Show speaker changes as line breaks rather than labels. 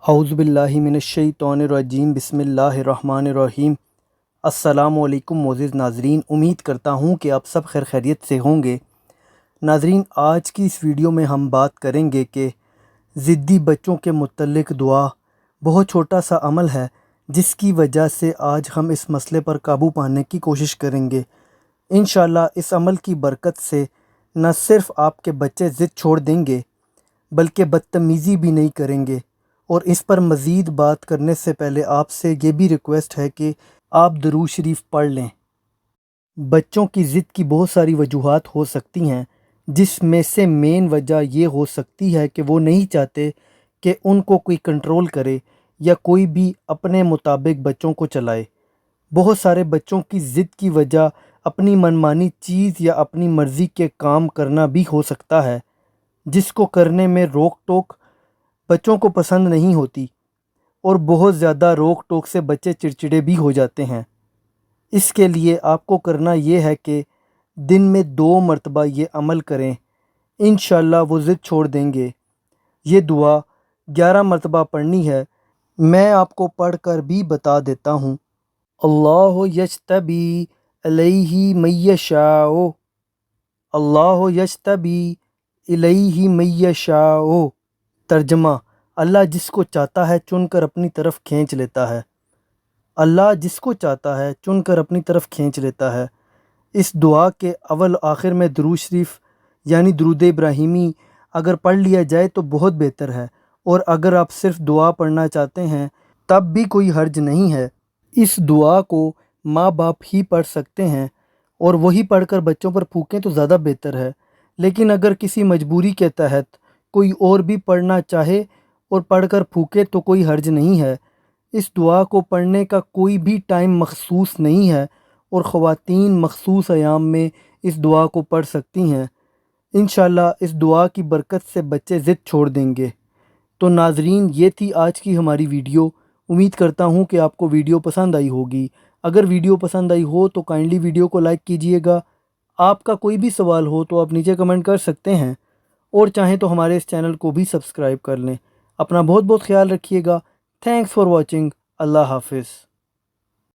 اعوذ باللہ من الشیطان الرجیم بسم اللہ الرحمن الرحیم۔ السلام علیکم معزز ناظرین، امید کرتا ہوں کہ آپ سب خیر خیریت سے ہوں گے۔ ناظرین، آج کی اس ویڈیو میں ہم بات کریں گے کہ ضدی بچوں کے متعلق دعا بہت چھوٹا سا عمل ہے جس کی وجہ سے آج ہم اس مسئلے پر قابو پانے کی کوشش کریں گے۔ انشاءاللہ اس عمل کی برکت سے نہ صرف آپ کے بچے ضد چھوڑ دیں گے بلکہ بدتمیزی بھی نہیں کریں گے۔ اور اس پر مزید بات کرنے سے پہلے آپ سے یہ بھی ریکویسٹ ہے کہ آپ درود شریف پڑھ لیں۔ بچوں کی ضد کی بہت ساری وجوہات ہو سکتی ہیں، جس میں سے مین وجہ یہ ہو سکتی ہے کہ وہ نہیں چاہتے کہ ان کو کوئی کنٹرول کرے یا کوئی بھی اپنے مطابق بچوں کو چلائے۔ بہت سارے بچوں کی ضد کی وجہ اپنی منمانی چیز یا اپنی مرضی کے کام کرنا بھی ہو سکتا ہے، جس کو کرنے میں روک ٹوک بچوں کو پسند نہیں ہوتی، اور بہت زیادہ روک ٹوک سے بچے چڑچڑے بھی ہو جاتے ہیں۔ اس کے لیے آپ کو کرنا یہ ہے کہ دن میں 2 مرتبہ یہ عمل کریں، انشاءاللہ وہ ضد چھوڑ دیں گے۔ یہ دعا 11 مرتبہ پڑھنی ہے، میں آپ کو پڑھ کر بھی بتا دیتا ہوں۔ اللہ یجتبی الیہ من یشاء، اللہ یجتبی الیہ من یشاء۔ ترجمہ: اللہ جس کو چاہتا ہے چن کر اپنی طرف کھینچ لیتا ہے۔ اللہ جس کو چاہتا ہے چن کر اپنی طرف کھینچ لیتا ہے۔ اس دعا کے اول آخر میں درود شریف یعنی درود ابراہیمی اگر پڑھ لیا جائے تو بہت بہتر ہے، اور اگر آپ صرف دعا پڑھنا چاہتے ہیں تب بھی کوئی حرج نہیں ہے۔ اس دعا کو ماں باپ ہی پڑھ سکتے ہیں، اور وہی پڑھ کر بچوں پر پھونکیں تو زیادہ بہتر ہے، لیکن اگر کسی مجبوری کے تحت کوئی اور بھی پڑھنا چاہے اور پڑھ کر پھونکے تو کوئی حرج نہیں ہے۔ اس دعا کو پڑھنے کا کوئی بھی ٹائم مخصوص نہیں ہے، اور خواتین مخصوص ایام میں اس دعا کو پڑھ سکتی ہیں۔ انشاءاللہ اس دعا کی برکت سے بچے ضد چھوڑ دیں گے۔ تو ناظرین، یہ تھی آج کی ہماری ویڈیو۔ امید کرتا ہوں کہ آپ کو ویڈیو پسند آئی ہوگی۔ اگر ویڈیو پسند آئی ہو تو کائنڈلی ویڈیو کو لائک کیجئے گا۔ آپ کا کوئی بھی سوال ہو تو آپ نیچے کمنٹ کر سکتے ہیں، اور چاہیں تو ہمارے اس چینل کو بھی سبسکرائب کر لیں۔ اپنا بہت بہت خیال رکھیے گا۔ Thanks for watching. اللہ حافظ۔